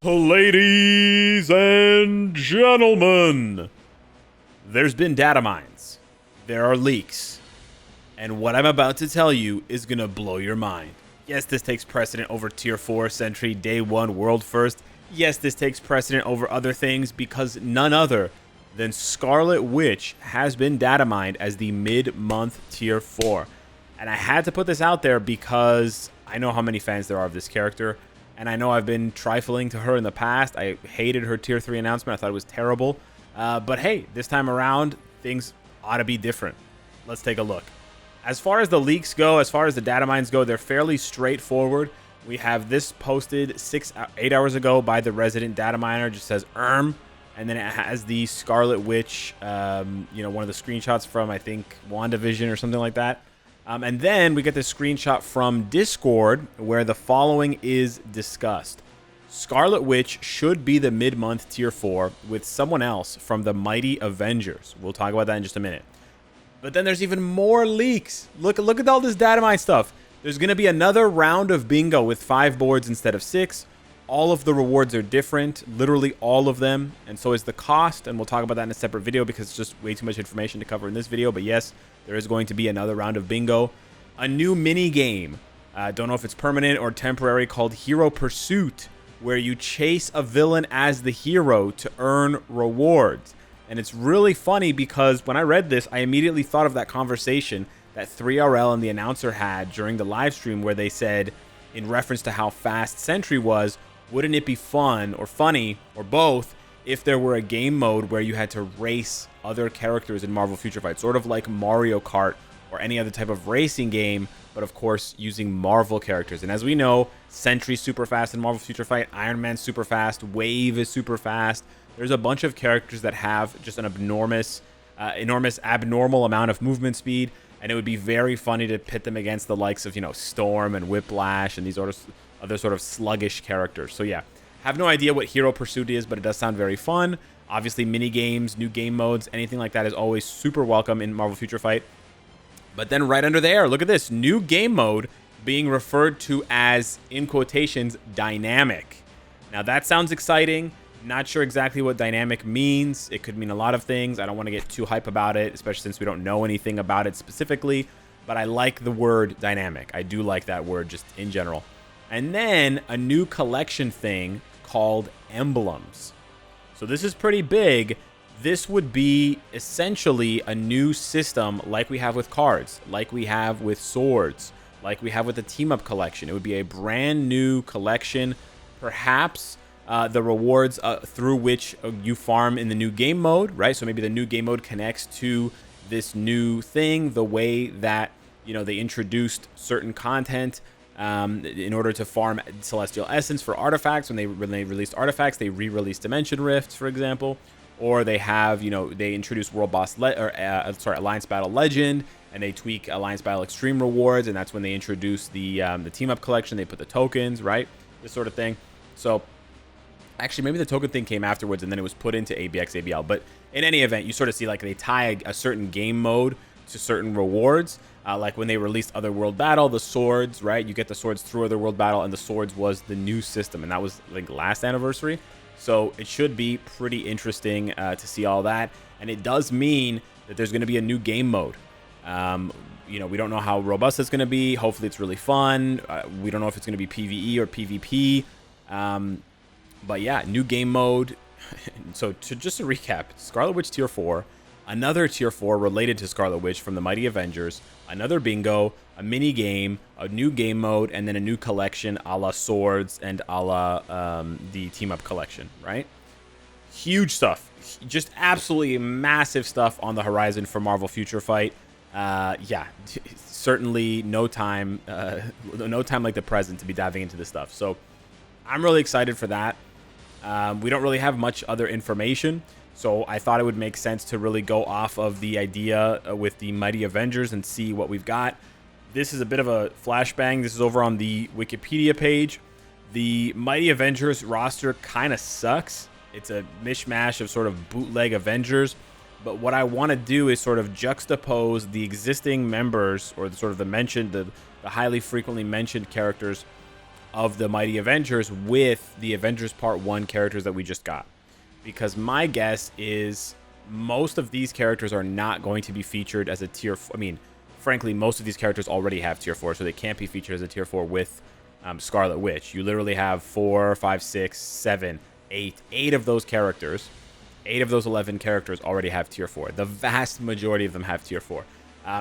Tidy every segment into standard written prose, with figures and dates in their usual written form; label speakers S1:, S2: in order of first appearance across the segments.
S1: Ladies and gentlemen, there's been data mines, there are leaks, and what I'm about to tell you is gonna blow your mind. Yes, this takes precedent over Tier 4 Sentry Day 1 World First. Yes, this takes precedent over other things because none other than Scarlet Witch has been data mined as the mid-month Tier 4. And I had to put this out there because I know how many fans there are of this character. And I know I've been trifling to her in the past. I hated her Tier 3 announcement. I thought it was terrible. But hey, this time around, things ought to be different. Let's take a look. As far as the leaks go, as far as the data mines go, they're fairly straightforward. We have this posted 8 hours ago by the resident data miner. It just says and then it has the Scarlet Witch, one of the screenshots from, I think, WandaVision or something like that. And then we get this screenshot from Discord where the following is discussed. Scarlet Witch should be the mid-month Tier 4 with someone else from the Mighty Avengers. We'll talk about that in just a minute. But then there's even more leaks. Look at all this data mine stuff. There's going to be another round of bingo with 5 boards instead of 6. All of the rewards are different, literally all of them. And so is the cost. And we'll talk about that in a separate video because it's just way too much information to cover in this video. But yes, there is going to be another round of bingo. A new mini game. Don't know if it's permanent or temporary, called Hero Pursuit, where you chase a villain as the hero to earn rewards. And it's really funny because when I read this, I immediately thought of that conversation that 3RL and the announcer had during the live stream where they said, in reference to how fast Sentry was, wouldn't it be fun or funny or both if there were a game mode where you had to race other characters in Marvel Future Fight, sort of like Mario Kart or any other type of racing game, but of course using Marvel characters. And as we know, Sentry's super fast in Marvel Future Fight, Iron Man's super fast, Wave is super fast. There's a bunch of characters that have just an enormous abnormal amount of movement speed, and it would be very funny to pit them against the likes of, Storm and Whiplash and these other sort of sluggish characters. So yeah, have no idea what Hero Pursuit is, but it does sound very fun. Obviously, mini games, new game modes, anything like that is always super welcome in Marvel Future Fight. But then right under there, look at this new game mode being referred to as, in quotations, dynamic. Now that sounds exciting. Not sure exactly what dynamic means. It could mean a lot of things. I don't want to get too hype about it, especially since we don't know anything about it specifically. But I like the word dynamic. I do like that word just in general. And then a new collection thing called Emblems. So this is pretty big. This would be essentially a new system like we have with cards, like we have with swords, like we have with the Team Up collection. It would be a brand new collection, perhaps the rewards through which you farm in the new game mode, right? So maybe the new game mode connects to this new thing, the way that, they introduced certain content in order to farm Celestial Essence for artifacts. When they released artifacts, they re-released Dimension Rifts, for example. Or they have, they introduce Alliance Battle Legend, and they tweak Alliance Battle Extreme rewards, and that's when they introduce the Team Up collection. They put the tokens, right? This sort of thing. So actually, maybe the token thing came afterwards, and then it was put into ABX ABL. But in any event, you sort of see like they tie a certain game mode to certain rewards. Like when they released Otherworld Battle, the swords, right? You get the swords through Otherworld Battle, and the swords was the new system, and that was like last anniversary. So it should be pretty interesting to see all that. And it does mean that there's going to be a new game mode. We don't know how robust it's going to be. Hopefully it's really fun. We don't know if it's going to be PvE or PvP. But yeah, new game mode. So just to recap, Scarlet Witch Tier 4, another Tier 4 related to Scarlet Witch from the Mighty Avengers, another bingo, a mini game, a new game mode, and then a new collection a la Swords and a la the Team Up collection, right? Huge stuff. Just absolutely massive stuff on the horizon for Marvel Future Fight. Yeah, certainly no time like the present to be diving into this stuff. So I'm really excited for that. We don't really have much other information, so I thought it would make sense to really go off of the idea with the Mighty Avengers and see what we've got. This is a bit of a flashbang. This is over on the Wikipedia page. The Mighty Avengers roster kind of sucks. It's a mishmash of sort of bootleg Avengers. But what I want to do is sort of juxtapose the existing members, or the highly frequently mentioned characters, of the Mighty Avengers with the Avengers Part 1 characters that we just got. Because my guess is most of these characters are not going to be featured as a tier 4. I mean, frankly, most of these characters already have tier 4, so they can't be featured as a tier 4 with Scarlet Witch. You literally have 4, 5, 6, 7, 8 of those characters. 8 of those 11 characters already have tier 4. The vast majority of them have tier 4.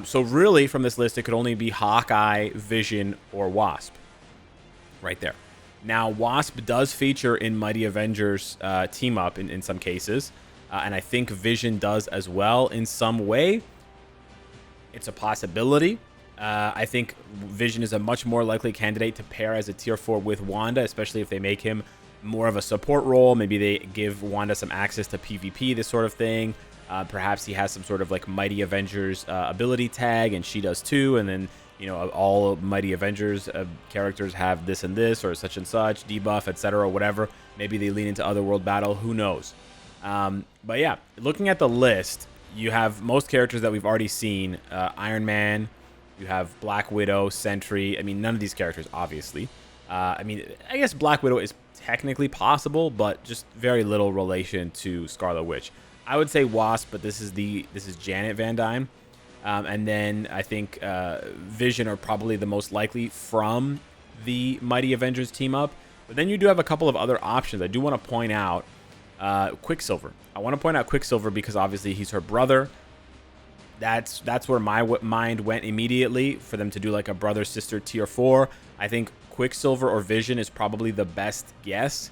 S1: So really, from this list, it could only be Hawkeye, Vision, or Wasp. Right there. Now, Wasp does feature in Mighty Avengers team up in some cases. And I think Vision does as well in some way. It's a possibility. I think Vision is a much more likely candidate to pair as a tier 4 with Wanda, especially if they make him more of a support role. Maybe they give Wanda some access to PvP, this sort of thing. Perhaps he has some sort of like Mighty Avengers ability tag, and she does too. And then, you know, all Mighty Avengers characters have this and this, or such and such, debuff, etc., whatever. Maybe they lean into Otherworld Battle. Who knows? But yeah, looking at the list, you have most characters that we've already seen. Iron Man, you have Black Widow, Sentry. I mean, none of these characters, obviously. I mean, I guess Black Widow is technically possible, but just very little relation to Scarlet Witch. I would say Wasp, but this is Janet Van Dyne. And then I think Vision are probably the most likely from the Mighty Avengers team up. But then you do have a couple of other options. I do want to point out Quicksilver. I want to point out Quicksilver because obviously he's her brother. That's where my mind went immediately, for them to do like a brother-sister tier 4. I think Quicksilver or Vision is probably the best guess.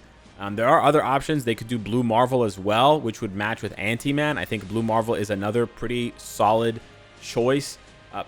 S1: There are other options. They could do Blue Marvel as well, which would match with Ant-Man. I think Blue Marvel is another pretty solid choice,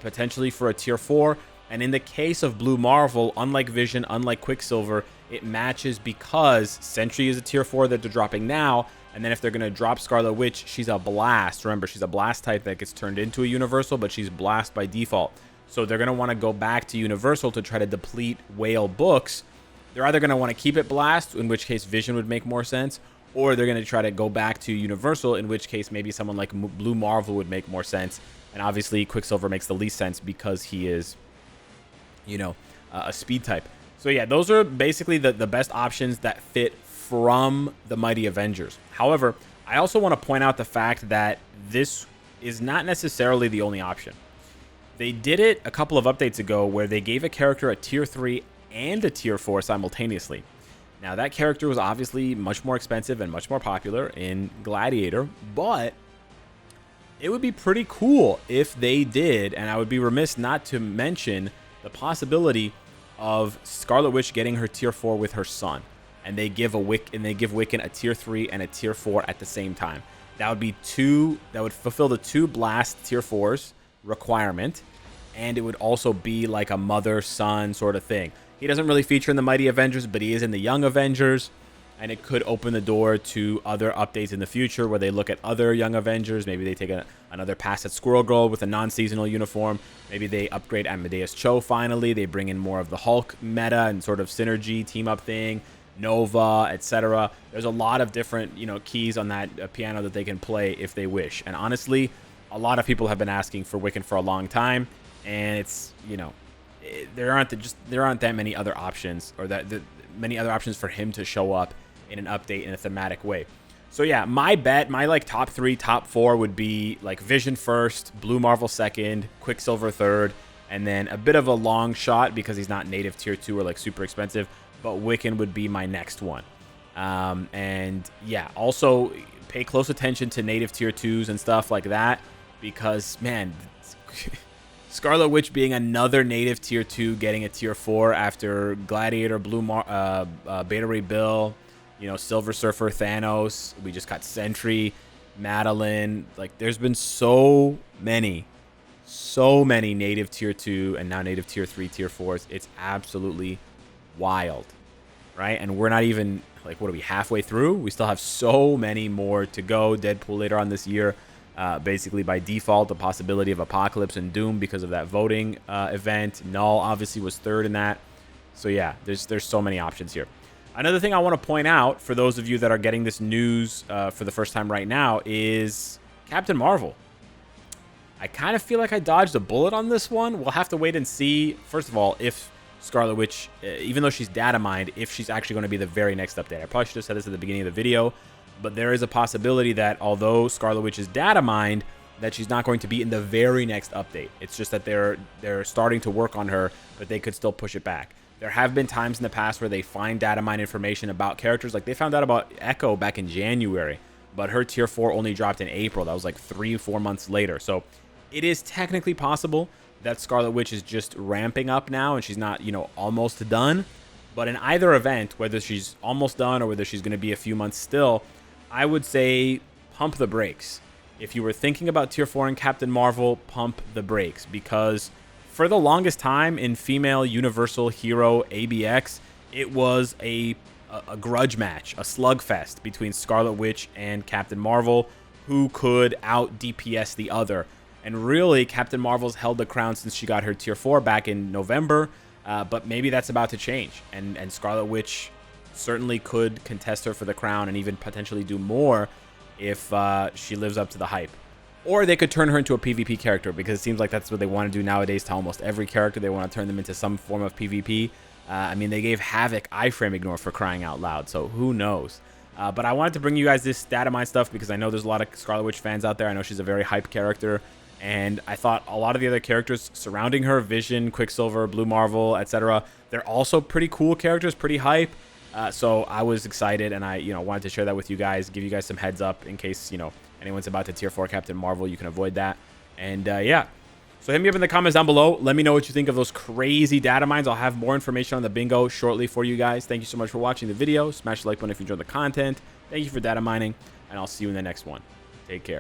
S1: potentially for a tier 4. And in the case of Blue Marvel, unlike Vision, unlike Quicksilver, it matches because Sentry is a tier 4 that they're dropping now. And then if they're going to drop Scarlet Witch, she's a blast. Remember, she's a blast type that gets turned into a Universal, but she's blast by default. So they're going to want to go back to Universal to try to deplete Whale books. They're either going to want to keep it blast, in which case Vision would make more sense, or they're going to try to go back to Universal, in which case maybe someone like Blue Marvel would make more sense. And obviously Quicksilver makes the least sense because he is, you know, a speed type. So yeah, those are basically the best options that fit from the Mighty Avengers. However, I also want to point out the fact that this is not necessarily the only option. They did it a couple of updates ago where they gave a character a tier 3 and a tier 4 simultaneously. Now, that character was obviously much more expensive and much more popular in Gladiator, but it would be pretty cool if they did, and I would be remiss not to mention the possibility of Scarlet Witch getting her tier 4 with her son, and they give Wiccan a tier 3 and a tier 4 at the same time. That would be that would fulfill the 2 blast tier 4s requirement, and it would also be like a mother-son sort of thing. He doesn't really feature in the Mighty Avengers, but he is in the Young Avengers, and it could open the door to other updates in the future where they look at other Young Avengers. Maybe they take another pass at Squirrel Girl with a non-seasonal uniform. Maybe they upgrade Amadeus Cho finally. They bring in more of the Hulk meta and sort of synergy team-up thing, Nova, etc. There's a lot of different, you know, keys on that piano that they can play if they wish. And honestly, a lot of people have been asking for Wiccan for a long time, and it's, you know, there aren't that many other options, or many other options for him to show up in an update in a thematic way. So yeah, my like top 3, top 4 would be like Vision first, Blue Marvel second, Quicksilver third, and then a bit of a long shot because he's not native tier 2 or like super expensive, but Wiccan would be my next one. And yeah, also pay close attention to native tier 2s and stuff like that, because man, Scarlet Witch being another native tier 2, getting a tier 4 after Gladiator, Beta Ray Bill, you know, Silver Surfer, Thanos. We just got Sentry, Madeline. Like, there's been so many native tier 2 and now native tier 3, tier 4s. It's absolutely wild, right? And we're not even, like, what are we, halfway through? We still have so many more to go. Deadpool later on this year. Basically, by default, the possibility of Apocalypse and Doom because of that voting event. Null obviously was third in that. So yeah, there's so many options here. Another thing I want to point out for those of you that are getting this news for the first time right now is Captain Marvel. I kind of feel like I dodged a bullet on this one. We'll have to wait and see, first of all, if Scarlet Witch, even though she's data mined, if she's actually going to be the very next update. I probably should have said this at the beginning of the video, but there is a possibility that although Scarlet Witch is data mined, that she's not going to be in the very next update. It's just that they're starting to work on her, but they could still push it back. There have been times in the past where they find data mine information about characters. Like they found out about Echo back in January, but her tier 4 only dropped in April. That was like 3-4 months later. So it is technically possible that Scarlet Witch is just ramping up now and she's not, you know, almost done. But in either event, whether she's almost done or whether she's going to be a few months still, I would say pump the brakes. If you were thinking about tier 4 and Captain Marvel, pump the brakes, because for the longest time in female Universal Hero ABX, it was a grudge match, a slugfest between Scarlet Witch and Captain Marvel, who could out DPS the other. And really, Captain Marvel's held the crown since she got her tier 4 back in November, but maybe that's about to change. And Scarlet Witch certainly could contest her for the crown and even potentially do more if she lives up to the hype. Or they could turn her into a PvP character, because it seems like that's what they want to do nowadays to almost every character. They want to turn them into some form of PvP. I mean, they gave Havoc iframe ignore for crying out loud, so who knows? But I wanted to bring you guys this data mine stuff because I know there's a lot of Scarlet Witch fans out there. I know she's a very hype character, and I thought a lot of the other characters surrounding her, Vision, Quicksilver, Blue Marvel, etc., they're also pretty cool characters, pretty hype. So I was excited, and I wanted to share that with you guys, give you guys some heads up in case anyone's about to tier 4 Captain Marvel, you can avoid that. And yeah, so hit me up in the comments down below. Let me know what you think of those crazy data mines. I'll have more information on the bingo shortly for you guys. Thank you so much for watching the video. Smash the like button if you enjoyed the content. Thank you for data mining, and I'll see you in the next one. Take care.